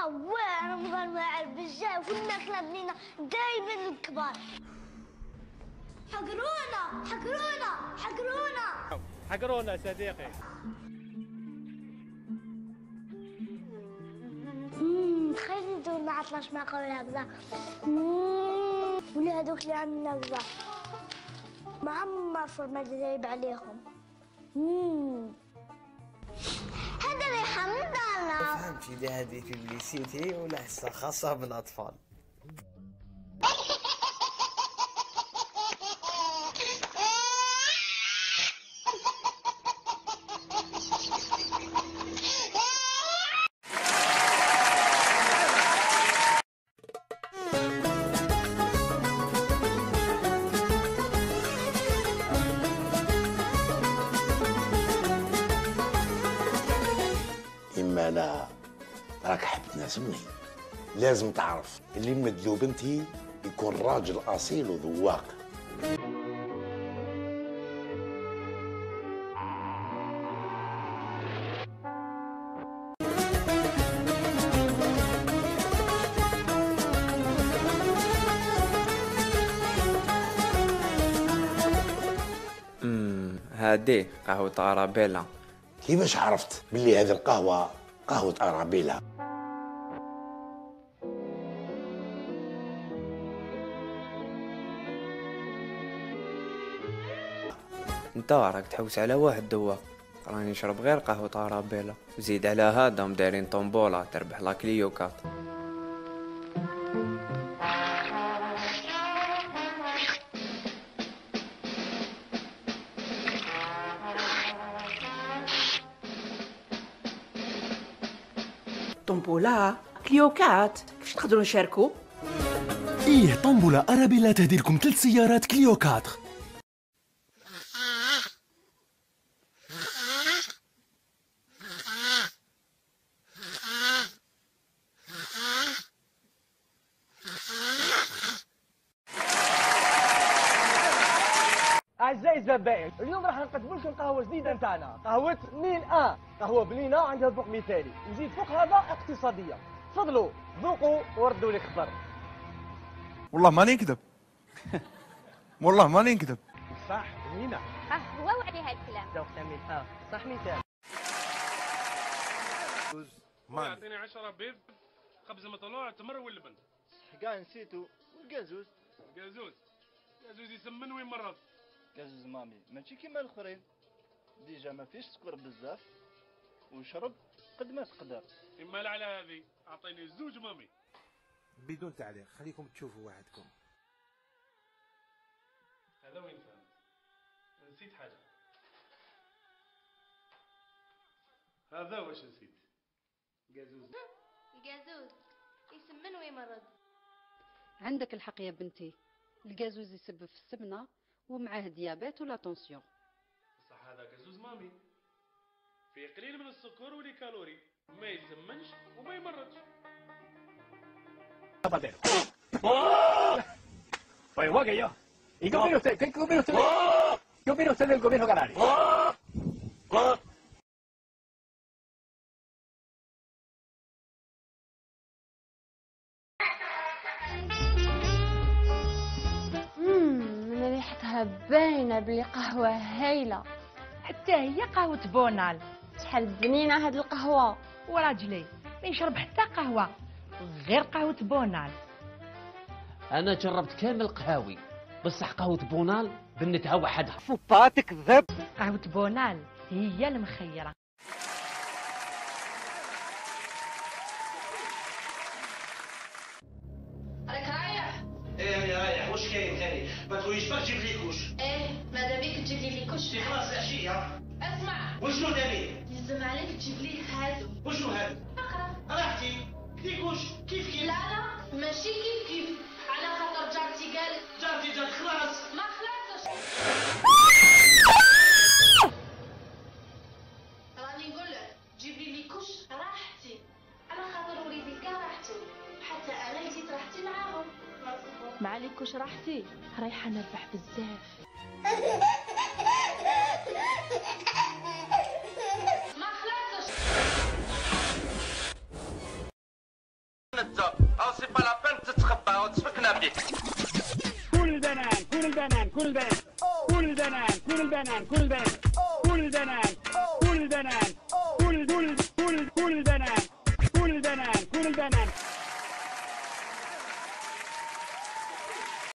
واه رمضان واعر بزاف والماكله بنينه دايما الكبار. حقرونا حقرونا حقرونا حقرونا صديقي. تخيل ندور ما عطلاش مع قول هكذا. ولا هذوك اللي عندنا هكذا ما عمر فرما دايب عليهم. هذا اللي حمضنا. فهمتي ده هذه بيبليسيتي ولا حصه خاصه بالاطفال؟ إما لا راك حبت ناس مني، لازم تعرف اللي مدلو بنتي يكون راجل أصيل وذواق. هادي قهوة أرابيلا. كيفاش عرفت باللي هذه القهوة قهوة أرابيلا؟ انت راك تحوس على واحد دواق، راني نشرب غير قهوة أرابيلا، وزيد على هذا دايرين طومبولا تربح لا كليوكات. طنبولة كليوكات كيفاش نقدروا نشاركوا؟ إيه طنبولة أرابيلا تهدي لكم 3 سيارات كليو 4. أعزائي الزبائن، اليوم راح نقدم لكم قهوة جديدة نتاعنا، قهوة مين قهوة بنينة عندها ذوق مثالي، وزيد فوق هذا اقتصادية. تفضلوا ذوقوا وردوا لي خبر. والله ماني نكذب. والله ماني نكذب. صح بنينة. هو عليها الكلام. ذوق جميل. صح مثال. يعطيني 10 بيض، خبز مطلوع، تمر واللبن. كاع نسيتو والكازوز. كازوز يسمن ويمرض. كازوز مامي ماشي كيما الاخرين، ديجا ما فيش سكر بزاف وشرب قد ما تقدر. اما لا على هذه اعطيني 2 مامي. بدون تعليق، خليكم تشوفوا وحدكم. هذا وين فهمت؟ نسيت حاجة. هذا واش نسيت؟ كازوز. الجازوز يسمن ويمرض. عندك الحق يا بنتي، الجازوز يسبب في السمنة ومعاه ديابات ولا طونسيون. صح هذا كازوز مامي، فيه قليل من السكر والكالوري، ما يسمنش وما يمرضش. Pues igual que yo. ¿Y qué opina usted? ¿Qué opina usted? ¿Qué opina usted del gobierno canario? من ريحتها باينه بلي قهوه هايله. حتى هي قهوة بونال. شحال بنينه هاد القهوه. وراجلي ما يشرب حتى قهوة غير قهوة بونال. انا جربت كامل قهاوي، بصح قهوة بونال بنتها وحدها. فوباتك ذب. قهوة بونال هي المخيرة. راك رايح؟ ايه راني رايح. واش كاين ثاني؟ ما تقوليش برك جيب لي كوش. ايه ماذا بيك تجيب لي كوش. خلاص العشيه. اسمع. وشنو ثاني؟ يلزم عليك تجيب لي هادو. وشنو هذا؟ اقرا. راحتي كليكوش كيف لا ماشي كيف على خاطر جارتي قالت. جارتي خلاص. ما خلصتش. راني نقول لك جيب لي كوش راحتي على خاطر وليدي كاع راحتو، حتى انا جيت راحتي معاهم. ما عليكوش راحتي، رايحه نربح بزاف. تنزو او سي با لا بين تتخبى وتفكنا بيك. كل البنان كل البنان كل البنان كل البنان كل البنان كل البنان كل البنان كل البنان كل البنان كل البنان كل البنان